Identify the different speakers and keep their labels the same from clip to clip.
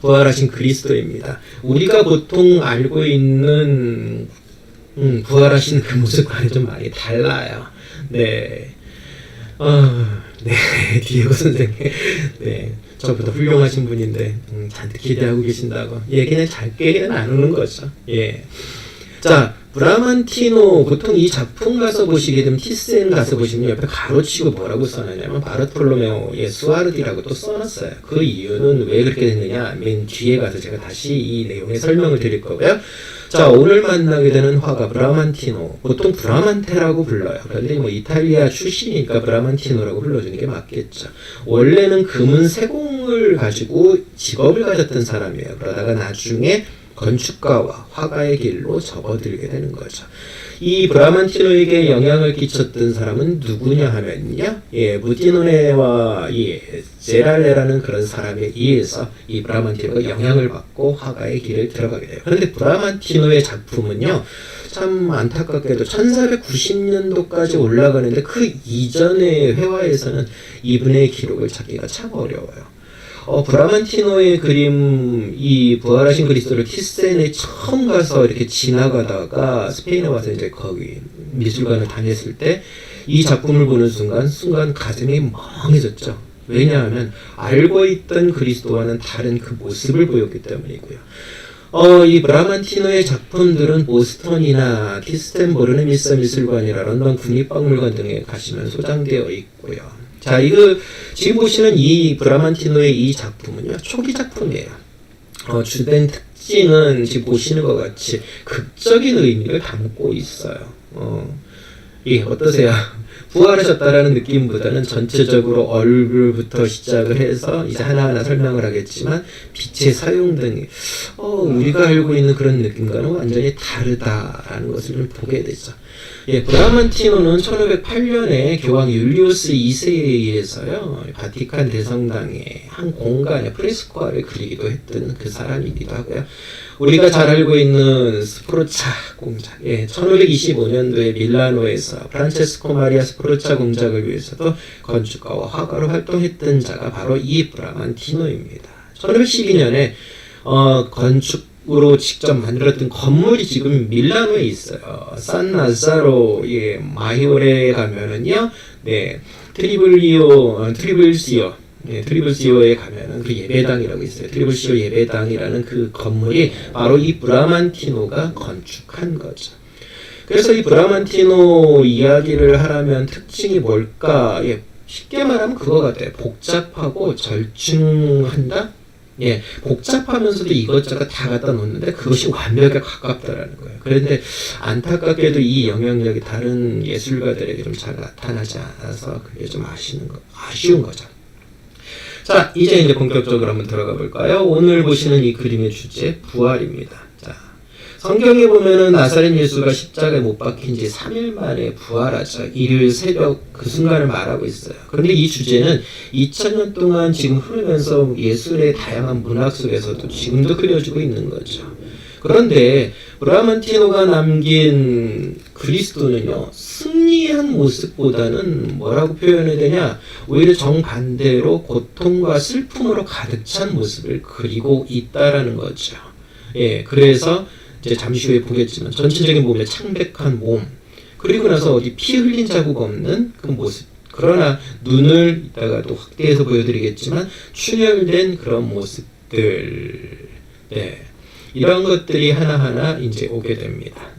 Speaker 1: 부활하신 그리스도입니다. 우리가 보통 알고 있는 부활하신 그 모습과는 좀 많이 달라요. 네. 네, 디에고 선생님. 네, 저보다 훌륭하신 분인데, 잔뜩 기대하고 계신다고. 그냥 짧게 나누는 거죠. 예. 자, 브라만티노, 보통 이 작품 가서 보시게 되면, 티센 가서 보시면 옆에 가로치고 뭐라고 써놨냐면, 바르톨로메오 수아르디라고 또 써놨어요. 그 이유는 왜 그렇게 됐느냐, 맨 뒤에 가서 제가 다시 이 내용의 설명을 드릴 거고요. 자, 오늘 만나게 되는 화가 브라만티노, 보통 브라만테라고 불러요. 그런데 뭐 이탈리아 출신이니까 브라만티노라고 불러주는 게 맞겠죠. 원래는 금은 세공을 가지고 직업을 가졌던 사람이에요. 그러다가 나중에 건축가와 화가의 길로 접어들게 되는 거죠. 이 브라만티노에게 영향을 끼쳤던 사람은 누구냐 하면요, 무티노네와 제랄레라는 그런 사람에 의해서 이 브라만티노가 영향을 받고 화가의 길을 들어가게 돼요. 그런데 브라만티노의 작품은요, 참 안타깝게도 1490년도까지 올라가는데 그 이전의 회화에서는 이분의 기록을 찾기가 참 어려워요. 브라만티노의 그림, 이 부활하신 그리스도를 티센에 처음 가서 이렇게 지나가다가 스페인에 와서 이제 거기 미술관을 다녔을 때 이 작품을 보는 순간 가슴이 멍해졌죠. 왜냐하면 알고 있던 그리스도와는 다른 그 모습을 보였기 때문이고요. 이 브라만티노의 작품들은 보스턴이나 티스텐보르네 미사 미술관이나 런던 국립박물관 등에 가시면 소장되어 있고요. 자, 이거 지금 보시는 이 브라만티노의 이 작품은요, 초기 작품이에요. 주된 특징은 지금 보시는 것 같이 극적인 의미를 담고 있어요. 어떠세요? 부활하셨다라는 느낌보다는 전체적으로 얼굴부터 시작을 해서 이제 하나하나 설명을 하겠지만 빛의 사용 등이 우리가 알고 있는 그런 느낌과는 완전히 다르다라는 것을 좀 보게 되죠. 브라만티노는 1508년에 교황 율리우스 2세에 의해서요, 바티칸 대성당의 한 공간에 프레스코아를 그리기도 했던 그 사람이기도 하고요. 우리가 잘 알고 있는 스포르차 공작, 1525년도에 밀라노에서 프란체스코 마리아 스포르차 공작을 위해서도 건축가와 화가로 활동했던 자가 바로 이 브라만티노입니다. 1512년에 건축으로 직접 만들었던 건물이 지금 밀라노에 있어요. 산 나자로의 마히오레에 가면은요, 트리블시오에 가면은 그 예배당이라고 있어요. 트리블시오 예배당이라는 그 건물이 바로 이 브라만티노가 건축한 거죠. 그래서 이 브라만티노 이야기를 하라면 특징이 뭘까? 쉽게 말하면 그거 같아요. 복잡하고 절충한다? 복잡하면서도 이것저것 다 갖다 놓는데 그것이 완벽에 가깝다라는 거예요. 그런데 안타깝게도 이 영향력이 다른 예술가들에게 좀 잘 나타나지 않아서 그게 좀 아쉬운 거죠. 자, 이제 본격적으로 한번 들어가 볼까요? 오늘 보시는 이 그림의 주제, 부활입니다. 자, 성경에 보면은 나사렛 예수가 십자가에 못 박힌 지 3일 만에 부활하죠. 일요일 새벽 그 순간을 말하고 있어요. 그런데 이 주제는 2000년 동안 지금 흐르면서 예술의 다양한 문학 속에서도 지금도 그려지고 있는 거죠. 그런데 브라만티노가 남긴 그리스도는요, 승리한 모습보다는 뭐라고 표현해야 되냐, 오히려 정반대로 고통과 슬픔으로 가득 찬 모습을 그리고 있다라는 거죠. 그래서 이제 잠시 후에 보겠지만 전체적인 몸에 창백한 몸, 그리고 나서 어디 피 흘린 자국 없는 그 모습, 그러나 눈을 이따가 또 확대해서 보여드리겠지만 출혈된 그런 모습들, 이런 것들이 하나하나 이제 오게 됩니다.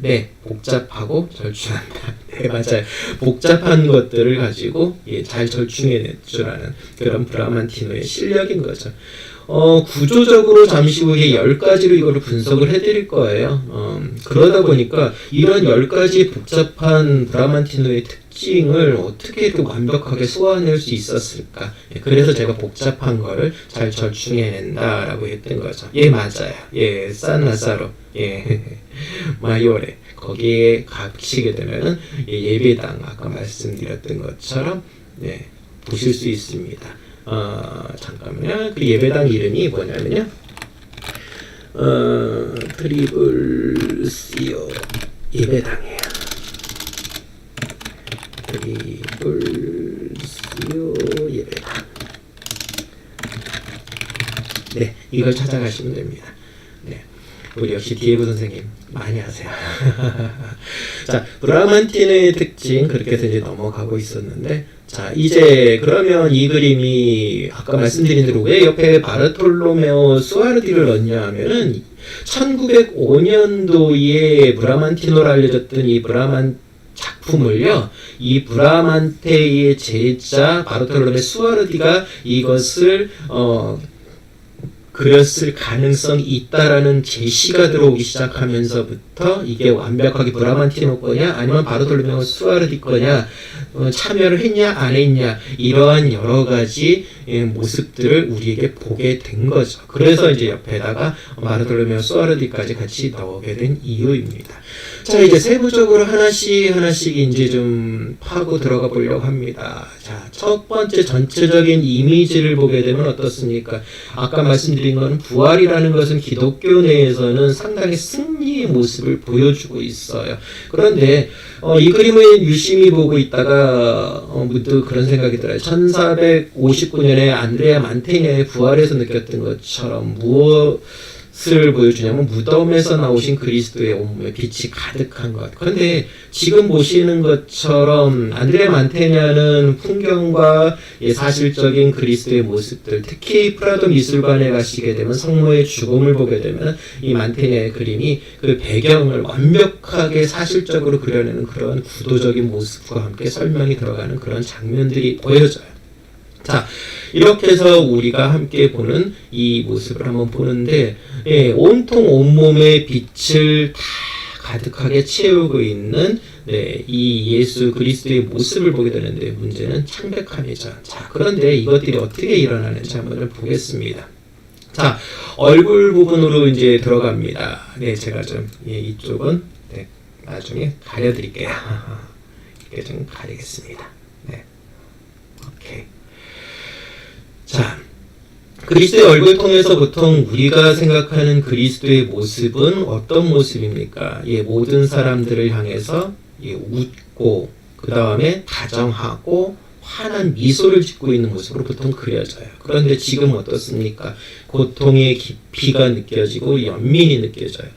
Speaker 1: 복잡하고 절충한다. 맞아요. 복잡한 것들을 가지고 잘 절충해낼 줄 아는 그런 브라만티노의 실력인 거죠. 구조적으로 잠시 후에 10가지로 이거를 분석을 해드릴 거예요. 그러다 보니까 이런 10가지 복잡한 브라만티노의 특징을 어떻게 이렇게 완벽하게 소화해낼 수 있었을까? 그래서 제가 복잡한 거를 잘 절충해낸다라고 했던 거죠. 맞아요. 산 나사로, 마요레, 거기에 갇히게 되면은 예배당, 아까 말씀드렸던 것처럼, 보실 수 있습니다. 잠깐만요. 그 예배당 이름이 뭐냐면요, 트리블시오 예배당이에요. 트리블시오 예배당. 네, 이걸 찾아가시면 됩니다. 네, 우리 역시 디에고 선생님 많이 하세요. 자, 브라만티노의 특징 그렇게 해서 이제 넘어가고 있었는데, 자, 이제 그러면 이 그림이 아까 말씀드린 대로 왜 옆에 바르톨로메오 수아르디를 넣냐 하면은 1905년도에 브라만티노로 알려졌던 이 브라만 작품을요, 이 브라만테의 제자 바르톨로메 수아르디가 이것을 그렸을 가능성이 있다라는 제시가 들어오기 시작하면서부터 이게 완벽하게 브라만티노 거냐 아니면 바르톨로메오 수아르디 거냐, 참여를 했냐 안 했냐, 이러한 여러 가지 모습들을 우리에게 보게 된 거죠. 그래서 이제 옆에다가 바르톨로메오 수아르디까지 같이 넣게 된 이유입니다. 자, 이제 세부적으로 하나씩 이제 좀 파고 들어가 보려고 합니다. 자, 첫 번째 전체적인 이미지를 보게 되면 어떻습니까? 아까 말씀드린 건 부활이라는 것은 기독교 내에서는 상당히 승리의 모습을 보여주고 있어요. 그런데 이 그림을 유심히 보고 있다가 문득 그런 생각이 들어요. 1459년에 안드레아 만테냐의 부활에서 느꼈던 것처럼 무엇을 보여주냐면 무덤에서 나오신 그리스도의 온몸에 빛이 가득한 것. 그런데 지금 보시는 것처럼 안드레아 만테냐는 풍경과 사실적인 그리스도의 모습들, 특히 프라도 미술관에 가시게 되면 성모의 죽음을 보게 되면 이 만테냐의 그림이 그 배경을 완벽하게 사실적으로 그려내는 그런 구도적인 모습과 함께 설명이 들어가는 그런 장면들이 보여져요. 자, 이렇게 해서 우리가 함께 보는 이 모습을 한번 보는데, 온통 온몸에 빛을 다 가득하게 채우고 있는 이 예수 그리스도의 모습을 보게 되는데, 문제는 창백함이죠. 자, 그런데 이것들이 어떻게 일어나는지 한번 보겠습니다. 자, 얼굴 부분으로 이제 들어갑니다. 네, 제가 좀 이쪽은 나중에 가려드릴게요. 이렇게 좀 가리겠습니다. 네, 오케이. 자, 그리스도의 얼굴을 통해서 보통 우리가 생각하는 그리스도의 모습은 어떤 모습입니까? 모든 사람들을 향해서 웃고, 그 다음에 다정하고 환한 미소를 짓고 있는 모습으로 보통 그려져요. 그런데 지금 어떻습니까? 고통의 깊이가 느껴지고 연민이 느껴져요.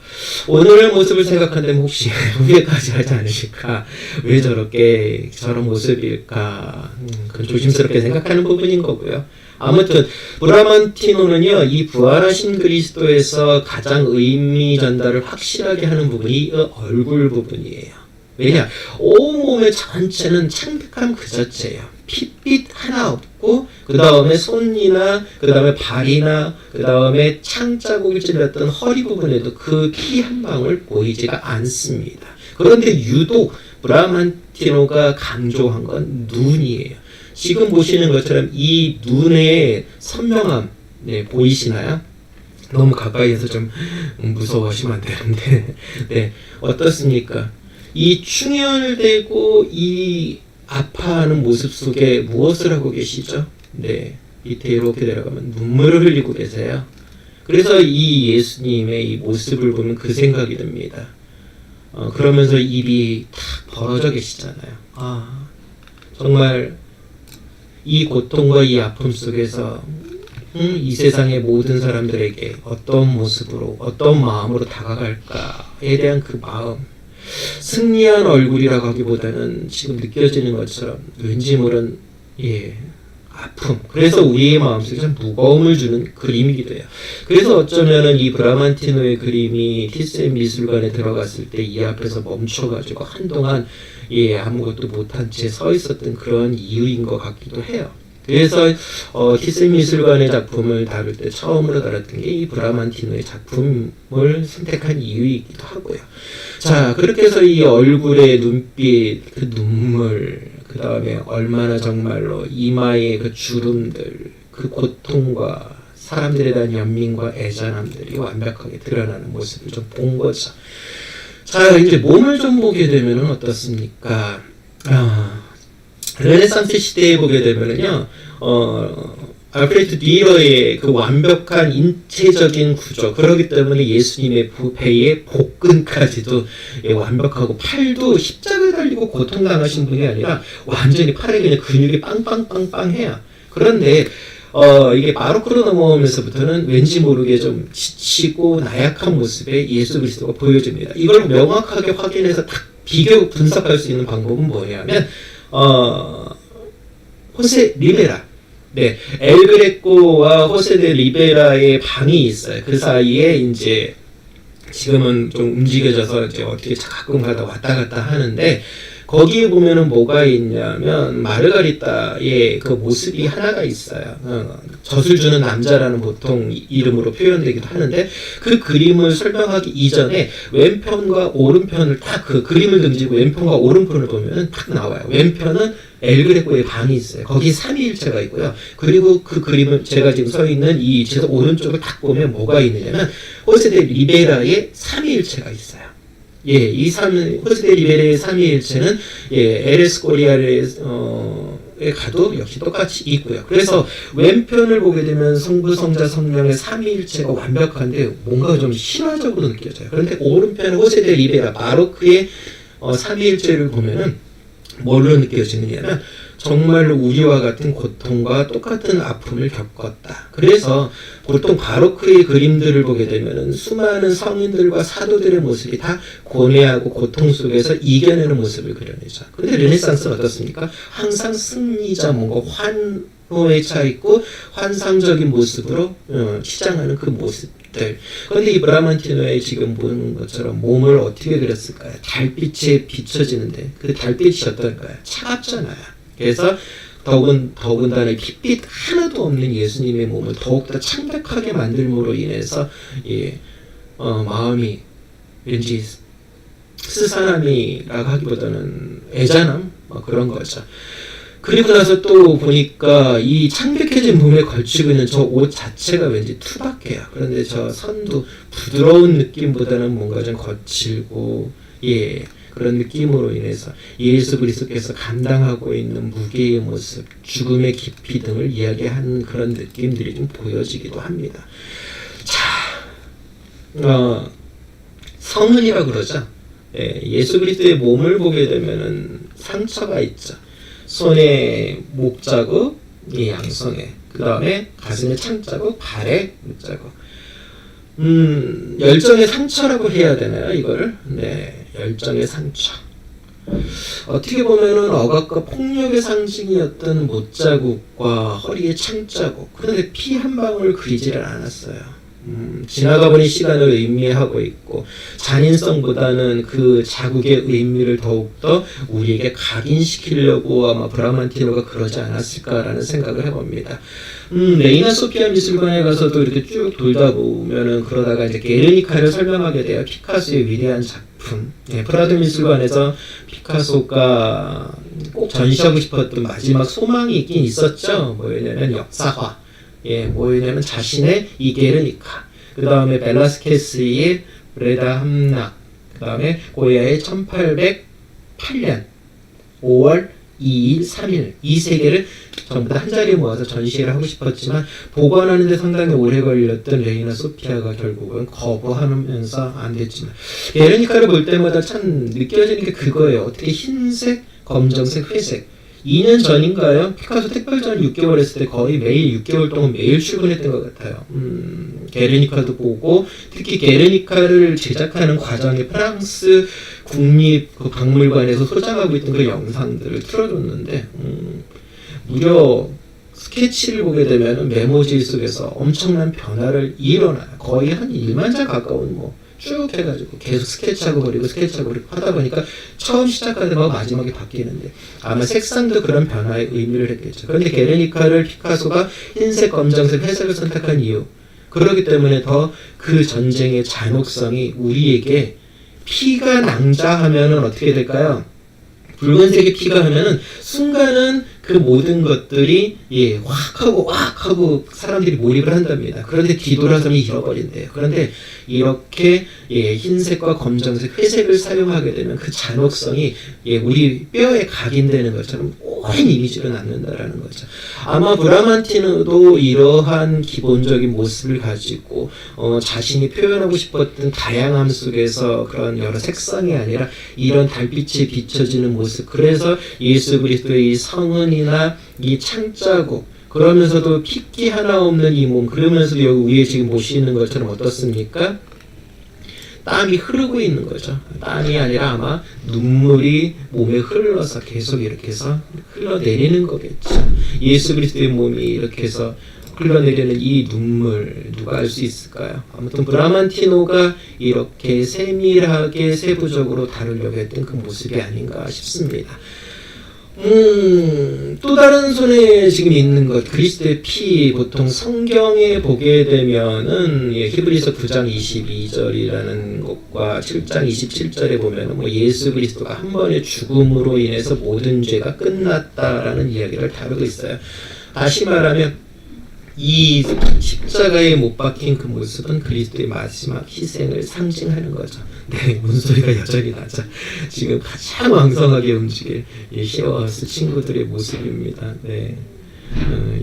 Speaker 1: 오늘의 모습을 생각한다면 혹시 후회까지 하지 않으실까? 왜 저런 모습일까? 그건 조심스럽게 생각하는 부분인 거고요. 아무튼 브라만티노는요, 이 부활하신 그리스도에서 가장 의미 전달을 확실하게 하는 부분이 이 얼굴 부분이에요. 왜냐? 온몸의 전체는 창백함 그 자체예요. 핏빛 하나 없고, 그 다음에 손이나, 그 다음에 발이나, 그 다음에 창자국을 찔렸던 허리 부분에도 그 피 한 방울 보이지가 않습니다. 그런데 유독 브라만티노가 강조한 건 눈이에요. 지금 보시는 것처럼 이 눈의 선명함, 보이시나요? 너무 가까이에서 좀 무서워하시면 안 되는데, 어떻습니까? 이 충혈되고 이 아파하는 모습 속에 무엇을 하고 계시죠? 밑에 이렇게 내려가면 눈물을 흘리고 계세요. 그래서 이 예수님의 이 모습을 보면 그 생각이 듭니다. 그러면서 입이 탁 벌어져 계시잖아요. 정말 이 고통과 이 아픔 속에서 이 세상의 모든 사람들에게 어떤 모습으로, 어떤 마음으로 다가갈까에 대한 그 마음, 승리한 얼굴이라고 하기보다는 지금 느껴지는 것처럼 왠지 모른 아픔, 그래서 우리의 마음속에 좀 무거움을 주는 그림이기도 해요. 그래서 어쩌면은 이 브라만티노의 그림이 티센 미술관에 들어갔을 때 이 앞에서 멈춰가지고 한동안 아무것도 못한 채 서 있었던 그런 이유인 것 같기도 해요. 그래서 티센 미술관의 작품을 다룰 때 처음으로 다뤘던 게 이 브라만티노의 작품을 선택한 이유이기도 하고요. 자, 그렇게 해서 이 얼굴의 눈빛, 그 눈물, 그 다음에 얼마나 정말로 이마의 그 주름들, 그 고통과 사람들에 대한 연민과 애잔함들이 완벽하게 드러나는 모습을 좀 본 거죠. 자, 이제 몸을 좀 보게 되면 어떻습니까? 르네상스 시대에 보게 되면은요, 알프레드 듀러의 그 완벽한 인체적인 구조, 그렇기 때문에 예수님의 배의 복근까지도 완벽하고, 팔도 십자가에 달리고 고통당하신 분이 아니라 완전히 팔에 그냥 근육이 빵빵빵빵해요. 그런데 이게 바로크로 넘어오면서부터는 왠지 모르게 좀 지치고 나약한 모습의 예수 그리스도가 보여집니다. 이걸 명확하게 확인해서 딱 비교 분석할 수 있는 방법은 뭐냐면 호세 리베라, 네, 엘그레코와 호세 데 리베라의 방이 있어요. 그 사이에 이제 지금은 좀 움직여져서 이제 어떻게 가끔가다 왔다 갔다 하는데, 거기에 보면은 뭐가 있냐면 마르가리타의 그 모습이 하나가 있어요. 젖을 주는 남자라는 보통 이름으로 표현되기도 하는데, 그 그림을 설명하기 이전에 왼편과 오른편을 딱 그 그림을 등지고 왼편과 오른편을 보면은 딱 나와요. 왼편은 엘그레코의 방이 있어요. 거기 삼위일체가 있고요. 그리고 그 그림을 제가 지금 서 있는 이 위치에서 오른쪽을 딱 보면 뭐가 있느냐면 호세 데 리베라의 삼위일체가 있어요. 예, 이 호세 데 리베라의 삼위일체는 에레스 코리아에 가도 역시 똑같이 있고요. 그래서 왼편을 보게 되면 성부, 성자, 성령의 삼위일체가 완벽한데 뭔가 좀 신화적으로 느껴져요. 그런데 오른편의 호세 데 리베라 바로크의 삼위일체를 보면은 뭘로 느껴지느냐면 정말로 우리와 같은 고통과 똑같은 아픔을 겪었다. 그래서 보통 바로크의 그림들을 보게 되면은 수많은 성인들과 사도들의 모습이 다 고뇌하고 고통 속에서 이겨내는 모습을 그려내죠. 그런데 르네상스는 어떻습니까? 항상 승리자, 뭔가 환호에 차 있고 환상적인 모습으로 치장하는 그 모습들. 그런데 이 브라만티노의 지금 보는 것처럼 몸을 어떻게 그렸을까요? 달빛에 비춰지는데 그 달빛이 어떨까요? 차갑잖아요. 그래서 더군다나 핏빛 하나도 없는 예수님의 몸을 더욱더 창백하게 만들므로 인해서 마음이 왠지 스산함이라고 하기보다는 애잔함 그런 거죠. 그리고 나서 또 보니까 이 창백해진 몸에 걸치고 있는 저 옷 자체가 왠지 투박해요. 그런데 저 선도 부드러운 느낌보다는 뭔가 좀 거칠고 그런 느낌으로 인해서 예수 그리스도께서 감당하고 있는 무게의 모습, 죽음의 깊이 등을 이야기하는 그런 느낌들이 좀 보여지기도 합니다. 자, 성은이라고 그러죠. 예수 그리스도의 몸을 보게 되면은 상처가 있죠. 손에 목자국, 양손에, 그 다음에 가슴에 창자국, 발에 목자국. 열정의 상처라고 해야 되나요, 이거를? 네, 열정의 상처. 어떻게 보면은 억압과 폭력의 상징이었던 못자국과 허리의 창자국. 그런데 피 한 방울 그리지를 않았어요. 지나가 보니 시간을 의미하고 있고, 잔인성보다는 그 자국의 의미를 더욱더 우리에게 각인시키려고 아마 브라만티노가 그러지 않았을까라는 생각을 해봅니다. 레이나 소피아 미술관에 가서도 이렇게 쭉 돌다 보면은 그러다가 이제 게르니카를 설명하게 돼요. 피카소의 위대한 작품. 프라도 미술관에서 피카소가 꼭 전시하고 싶었던 마지막 소망이 있긴 있었죠. 뭐냐면 역사화. 뭐냐면 자신의 이 게르니카, 그 다음에 벨라스케스의 브레다 함락, 그 다음에 고야의 1808년 5월 2일, 3일 이 세 개를 전부 다 한 자리에 모아서 전시를 하고 싶었지만 보관하는데 상당히 오래 걸렸던 레이나 소피아가 결국은 거부하면서 안 됐지만, 게르니카를 볼 때마다 참 느껴지는 게 그거예요. 어떻게 흰색, 검정색, 회색 2년 전인가요? 피카소 특별전 6개월 했을 때 거의 매일 6개월 동안 매일 출근했던 것 같아요. 게르니카도 보고, 특히 게르니카를 제작하는 과정에 프랑스 국립 그 박물관에서 소장하고 있던 그 영상들을 틀어줬는데, 무려 스케치를 보게 되면 메모지 속에서 엄청난 변화를 일어나요. 거의 한 1만 장 가까운 쭉 해가지고 계속 스케치하고 버리고 하다 보니까 처음 시작하던 거 마지막에 바뀌는데, 아마 색상도 그런 변화의 의미를 했겠죠. 그런데 게르니카를 피카소가 흰색, 검정색, 회색을 선택한 이유, 그렇기 때문에 더 그 전쟁의 잔혹성이 우리에게, 피가 낭자하면은 어떻게 될까요? 붉은색의 피가 하면은 순간은 그 모든 것들이 확 하고 사람들이 몰입을 한답니다. 그런데 뒤돌아서면 잃어버린대요. 그런데 이렇게 흰색과 검정색, 회색을 사용하게 되면 그 잔혹성이 우리 뼈에 각인되는 것처럼 오랜 이미지로 남는다라는 거죠. 아마 브라만티노도 이러한 기본적인 모습을 가지고 자신이 표현하고 싶었던 다양함 속에서 그런 여러 색상이 아니라 이런 달빛에 비춰지는 모습, 그래서 예수 그리스도의 이 성은이나 이 창자국, 그러면서도 핏기 하나 없는 이 몸, 그러면서도 여기 위에 지금 보시는 것처럼 어떻습니까? 땀이 흐르고 있는 거죠. 땀이 아니라 아마 눈물이 몸에 흘러서 계속 이렇게 해서 흘러내리는 거겠죠. 예수 그리스도의 몸이 이렇게 해서 흘러내리는 이 눈물 누가 알 수 있을까요? 아무튼 브라만티노가 이렇게 세밀하게 세부적으로 다루려고 했던 그 모습이 아닌가 싶습니다. 또 다른 손에 지금 있는 것, 그리스도의 피, 보통 성경에 보게 되면은, 히브리서 9장 22절이라는 것과 7장 27절에 보면은, 예수 그리스도가 한 번의 죽음으로 인해서 모든 죄가 끝났다라는 이야기를 다루고 있어요. 다시 말하면, 이 십자가에 못 박힌 그 모습은 그리스도의 마지막 희생을 상징하는 거죠. 네, 문소리가 여전히 나죠. 지금 가장 왕성하게 움직일 쉐어하우스 친구들의 모습입니다. 네,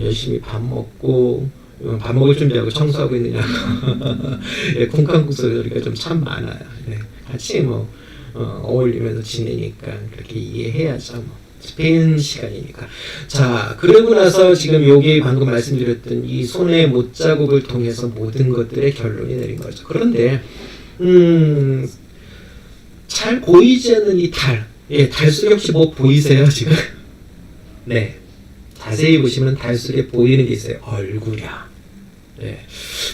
Speaker 1: 열심히 밥 먹고 밥 먹을 준비하고 청소하고 있느냐고. 예, 쿵쾅쿵 소리가 좀 참 많아요. 네, 같이 어울리면서 지내니까 그렇게 이해해야죠. 스페인 시간이니까. 자, 그러고 나서 지금 여기 방금 말씀드렸던 이 손의 못자국을 통해서 모든 것들의 결론이 내린 거죠. 그런데 잘 보이지 않는 이 달, 달 속에 혹시 뭐 보이세요 지금? 네, 자세히 보시면 달 속에 보이는 게 있어요. 얼굴이야. 네.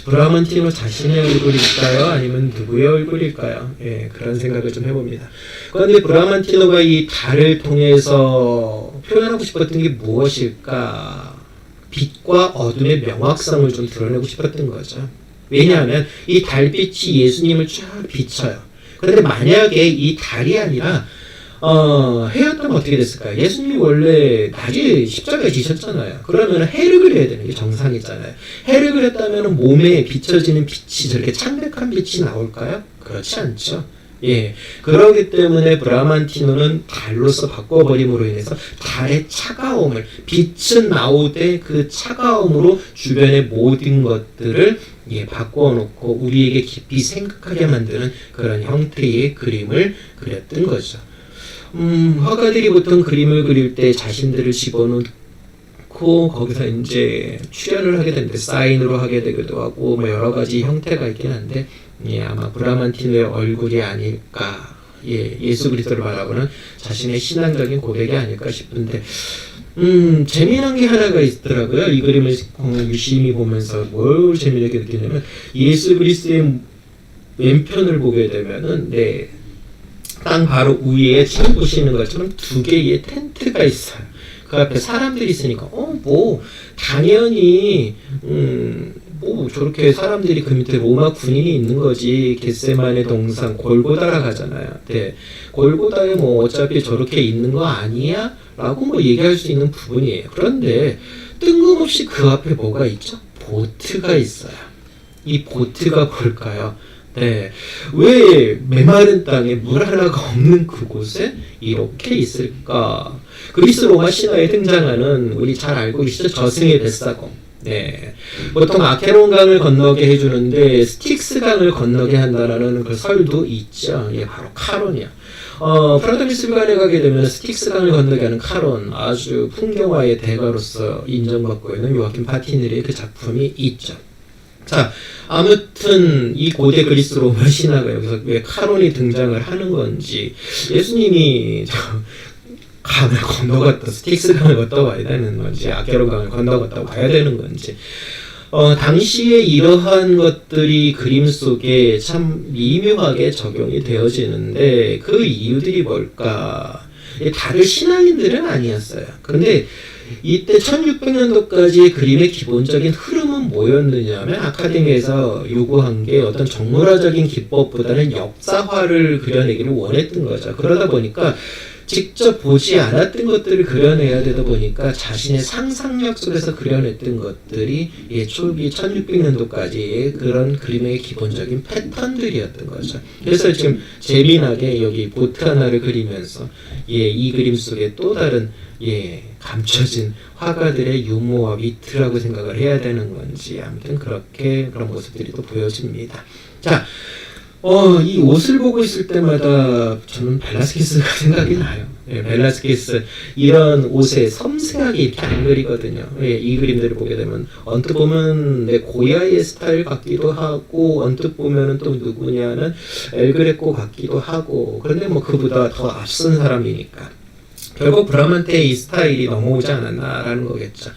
Speaker 1: 브라만티노 자신의 얼굴일까요? 아니면 누구의 얼굴일까요? 그런 생각을 좀 해봅니다. 그런데 브라만티노가 이 달을 통해서 표현하고 싶었던 게 무엇일까? 빛과 어둠의 명확성을 좀 드러내고 싶었던 거죠. 왜냐하면 이 달빛이 예수님을 쫙 비춰요. 그런데 만약에 이 달이 아니라 해였다면 어떻게 됐을까요? 예수님이 원래 낮에 십자가에 지셨잖아요. 그러면 해를 그려야 되는 게 정상이잖아요. 해를 그렸다면 몸에 비춰지는 빛이 저렇게 창백한 빛이 나올까요? 그렇지 않죠. 그렇기 때문에 브라만티노는 달로서 바꿔버림으로 인해서 달의 차가움을, 빛은 나오되 그 차가움으로 주변의 모든 것들을 바꿔놓고 우리에게 깊이 생각하게 만드는 그런 형태의 그림을 그렸던 거죠. 화가들이 보통 그림을 그릴 때 자신들을 집어넣고 거기서 이제 출연을 하게 되는데 사인으로 하게 되기도 하고 여러 가지 형태가 있긴 한데 아마 브라만티노의 얼굴이 아닐까, 예수 그리스도를 바라보는 자신의 신앙적인 고백이 아닐까 싶은데 재미난 게 하나가 있더라고요. 이 그림을 유심히 보면서 뭘 재미나게 느끼냐면 예수 그리스도의 왼편을 보게 되면은 땅 바로 위에 지금 보시는 것처럼 두 개의 텐트가 있어요. 그 앞에 사람들이 있으니까 당연히 저렇게 사람들이 그 밑에 로마 군인이 있는 거지. 겟세마네 동산 골고다라 가잖아요. 네, 골고다에 어차피 저렇게 있는 거 아니야? 라고 얘기할 수 있는 부분이에요. 그런데 뜬금없이 그 앞에 뭐가 있죠? 보트가 있어요. 이 보트가 뭘까요? 네, 왜 메마른 땅에 물 하나가 없는 그곳에 이렇게 있을까? 그리스 로마 신화에 등장하는 우리 잘 알고 계시죠? 저승의 뱃사공. 네, 보통 아케론 강을 건너게 해주는데 스틱스 강을 건너게 한다라는 그 설도 있죠. 바로 카론이야. 프라도미스관에 가게 되면 스틱스 강을 건너게 하는 카론, 아주 풍경화의 대가로서 인정받고 있는 요아킴 파티네리의 그 작품이 있죠. 자, 아무튼 이 고대 그리스 로마 신화가 여기서 왜 카론이 등장을 하는 건지, 예수님이 강을 건너갔다, 스틱스 강을 건너와야 되는 건지, 아케론 강을 건너갔다 와야 되는 건지, 당시에 이러한 것들이 그림 속에 참 미묘하게 적용이 되어지는데 그 이유들이 뭘까? 다들 신앙인들은 아니었어요. 그런데 이때 1600년도까지 그림의 기본적인 흐름은 뭐였느냐면 아카데미에서 요구한 게 어떤 정물화적인 기법보다는 역사화를 그려내기를 원했던 거죠. 그러다 보니까 직접 보지 않았던 것들을 그려내야 되다 보니까 자신의 상상력 속에서 그려냈던 것들이 초기 1600년도까지의 그런 그림의 기본적인 패턴들이었던 거죠. 그래서 지금 재미나게 여기 보트 하나를 그리면서 이 그림 속에 또 다른 감춰진 화가들의 유머와 위트라고 생각을 해야 되는 건지, 아무튼 그런 모습들이 또 보여집니다. 자, 이 옷을 보고 있을 때마다 저는 벨라스키스가 생각이 나요. 벨라스케스 이런 옷에 섬세하게 이렇게 안 그리거든요. 이 그림들을 보게 되면 언뜻 보면 고야의 스타일 같기도 하고 언뜻 보면은 또 누구냐는 엘그레코 같기도 하고 그런데 뭐 그보다 더 앞선 사람이니까 결국 브라만테의 이 스타일이 넘어오지 않았나라는 거겠죠.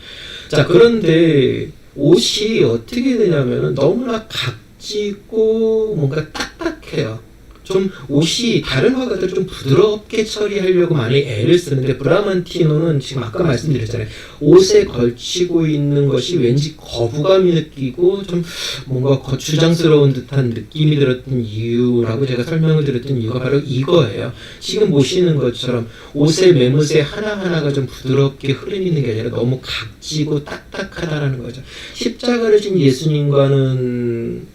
Speaker 1: 자, 그런데 옷이 어떻게 되냐면은 너무나 각지고 뭔가 딱딱해요. 좀 옷이 다른 화가들 좀 부드럽게 처리하려고 많이 애를 쓰는데 브라만티노는 지금 아까 말씀드렸잖아요. 옷에 걸치고 있는 것이 왠지 거부감이 느끼고 좀 뭔가 거추장스러운 듯한 느낌이 들었던 이유라고 제가 설명을 드렸던 이유가 바로 이거예요. 지금 보시는 것처럼 옷의 매무새 하나하나가 좀 부드럽게 흐르는 게 아니라 너무 각지고 딱딱하다라는 거죠. 십자가를 진 예수님과는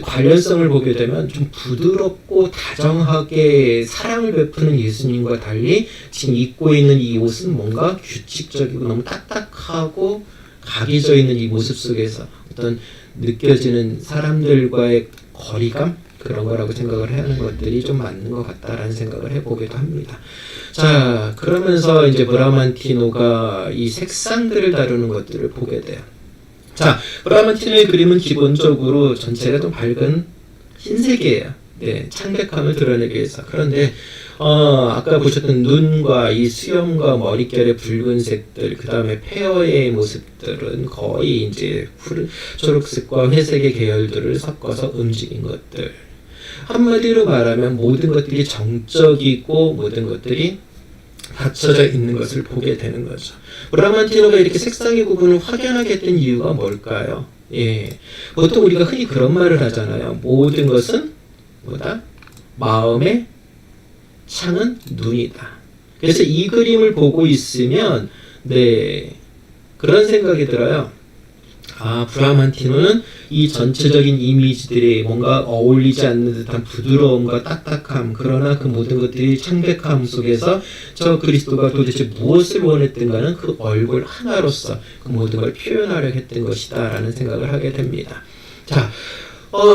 Speaker 1: 관련성을 보게 되면 좀 부드럽고 다정하게 사랑을 베푸는 예수님과 달리 지금 입고 있는 이 옷은 뭔가 규칙적이고 너무 딱딱하고 각이져 있는 이 모습 속에서 어떤 느껴지는 사람들과의 거리감 그런 거라고 생각을 하는 것들이 좀 맞는 것 같다라는 생각을 해보기도 합니다. 자, 그러면서 이제 브라만티노가 이 색상들을 다루는 것들을 보게 돼요. 자, 브라만티노의 그림은 기본적으로 전체가 좀 밝은 흰색이에요. 네, 창백함을 드러내기 위해서. 그런데 아까 보셨던 눈과 이 수염과 머릿결의 붉은색들, 그 다음에 폐허의 모습들은 거의 이제 초록색과 회색의 계열들을 섞어서 움직인 것들. 한마디로 말하면 모든 것들이 정적이고 모든 것들이 갖춰져 있는 것을 보게 되는 거죠. 브라만티노가 이렇게 색상의 구분을 확연하게 했던 이유가 뭘까요? 보통 우리가 흔히 그런 말을 하잖아요. 모든 것은 뭐다? 마음의 창은 눈이다. 그래서 이 그림을 보고 있으면 그런 생각이 들어요. 아, 브라만티노는 이 전체적인 이미지들이 뭔가 어울리지 않는 듯한 부드러움과 딱딱함, 그러나 그 모든 것들이 창백함 속에서 저 그리스도가 도대체 무엇을 원했던가는 그 얼굴 하나로서 그 모든 걸 표현하려고 했던 것이다 라는 생각을 하게 됩니다. 자,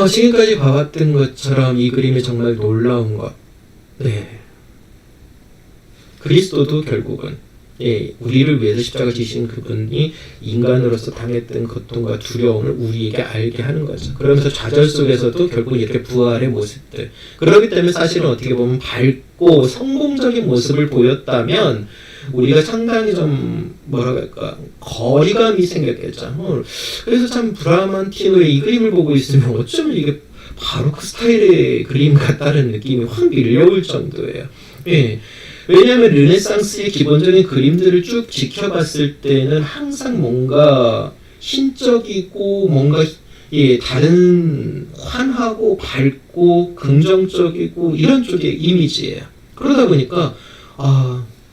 Speaker 1: 지금까지 봐왔던 것처럼 이 그림이 정말 놀라운 것. 그리스도도 결국은 우리를 위해서 십자가 지신 그분이 인간으로서 당했던 고통과 두려움을 우리에게 알게 하는 거죠. 그러면서 좌절 속에서도 결국 이렇게 부활의 모습들. 그렇기 때문에 사실은 어떻게 보면 밝고 성공적인 모습을 보였다면 우리가 상당히 좀 거리감이 생겼겠죠. 그래서 참 브라만티노의 이 그림을 보고 있으면 어쩌면 이게 바로크 스타일의 그림 같다는 느낌이 확 밀려올 정도예요. 왜냐하면 르네상스의 기본적인 그림들을 쭉 지켜봤을 때는 항상 뭔가 신적이고 뭔가 다른 환하고 밝고 긍정적이고 이런 쪽의 이미지예요. 그러다 보니까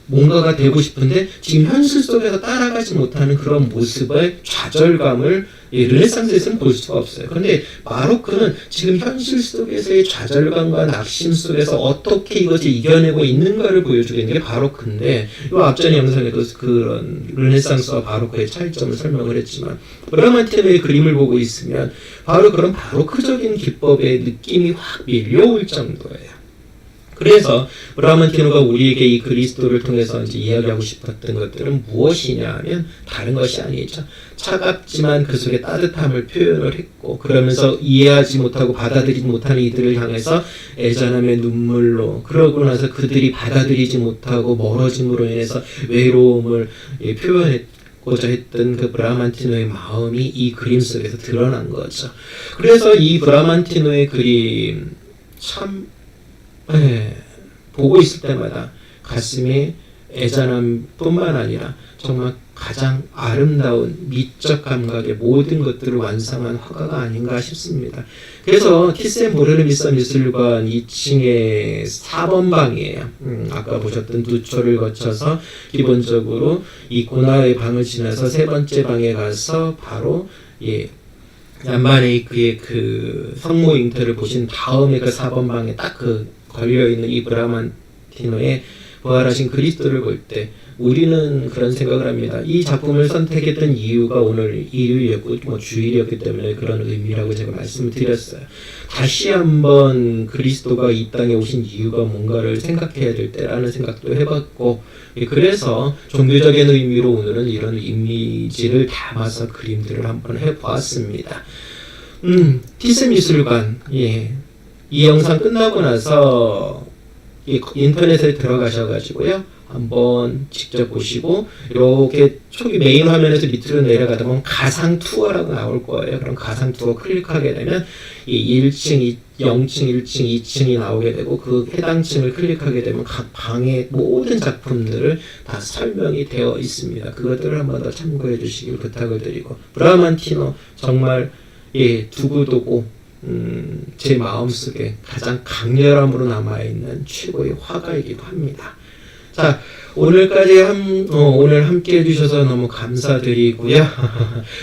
Speaker 1: 뭔가가 되고 싶은데 지금 현실 속에서 따라가지 못하는 그런 모습의 좌절감을 르네상스에서는 볼 수가 없어요. 그런데 바로크는 지금 현실 속에서의 좌절감과 낙심 속에서 어떻게 이것을 이겨내고 있는가를 보여주는 게 바로크인데 이 앞전 영상에도 그런 르네상스와 바로크의 차이점을 설명을 했지만 브라만티노의 그림을 보고 있으면 바로 그런 바로크적인 기법의 느낌이 확 밀려올 정도예요. 그래서 브라만티노가 우리에게 이 그리스도를 통해서 이제 이야기하고 싶었던 것들은 무엇이냐 하면 다른 것이 아니죠. 차갑지만 그 속에 따뜻함을 표현을 했고 그러면서 이해하지 못하고 받아들이지 못하는 이들을 향해서 애잔함의 눈물로 그러고 나서 그들이 받아들이지 못하고 멀어짐으로 인해서 외로움을 표현했고자 했던 그 브라만티노의 마음이 이 그림 속에서 드러난 거죠. 그래서 이 브라만티노의 그림 참 보고 있을 때마다 가슴이 애잔함 뿐만 아니라 정말 가장 아름다운 미적 감각의 모든 것들을 완성한 화가가 아닌가 싶습니다. 그래서 티센보르르미사 미술관 2층에 4번 방이에요. 아까 보셨던 누초를 거쳐서 기본적으로 이 고나의 방을 지나서 세 번째 방에 가서 바로 얀바네이크의 그 성모 잉태를 보신 다음에 그 4번 방에 딱 그 걸려있는 이 브라만티노의 부활하신 그리스도를 볼 때 우리는 그런 생각을 합니다. 이 작품을 선택했던 이유가 오늘 일요일이었고 뭐 주일이었기 때문에 그런 의미라고 제가 말씀을 드렸어요. 다시 한번 그리스도가 이 땅에 오신 이유가 뭔가를 생각해야 될 때라는 생각도 해봤고, 그래서 종교적인 의미로 오늘은 이런 이미지를 담아서 그림들을 한번 해보았습니다. 티스미술관, 예. 이 영상 끝나고 나서 인터넷에 들어가셔가지고요. 한번 직접 보시고, 이렇게 초기 메인 화면에서 밑으로 내려가다 보면 가상 투어라고 나올 거예요. 그럼 가상 투어 클릭하게 되면 이 1층, 0층, 1층, 2층이 나오게 되고, 그 해당 층을 클릭하게 되면 각 방의 모든 작품들을 다 설명이 되어 있습니다. 그것들을 한번 더 참고해 주시길 부탁을 드리고, 브라만티노 정말 두고두고 제 마음속에 가장 강렬함으로 남아있는 최고의 화가이기도 합니다. 자, 오늘까지 오늘 함께 해주셔서 너무 감사드리고요.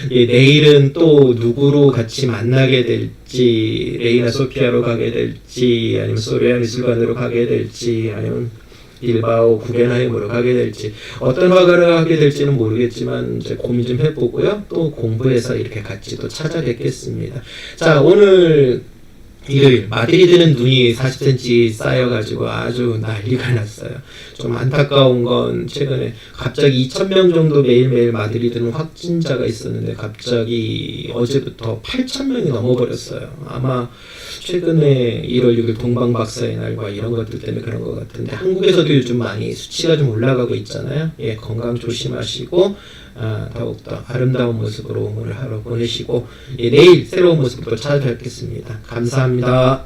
Speaker 1: 내일은 또 누구로 같이 만나게 될지, 레이나 소피아로 가게 될지, 아니면 소리아 미술관으로 가게 될지, 아니면 빌바오 구겐하임으로 가게 될지, 어떤 화가를 하게 될지는 모르겠지만 이제 고민 좀 해보고요. 또 공부해서 이렇게 같이 또 찾아뵙겠습니다. 자, 오늘 일요일 마드리드는 눈이 40cm 쌓여가지고 아주 난리가 났어요. 좀 안타까운 건 최근에 갑자기 2,000명 정도 매일매일 마드리드는 확진자가 있었는데 갑자기 어제부터 8,000명이 넘어버렸어요. 아마 최근에 1월 6일 동방박사의 날과 이런 것들 때문에 그런 것 같은데, 한국에서도 요즘 많이 수치가 좀 올라가고 있잖아요. 건강 조심하시고 더욱더 아름다운 모습으로 오늘 하루 보내시고, 내일 새로운 모습으로 찾아뵙겠습니다. 감사합니다.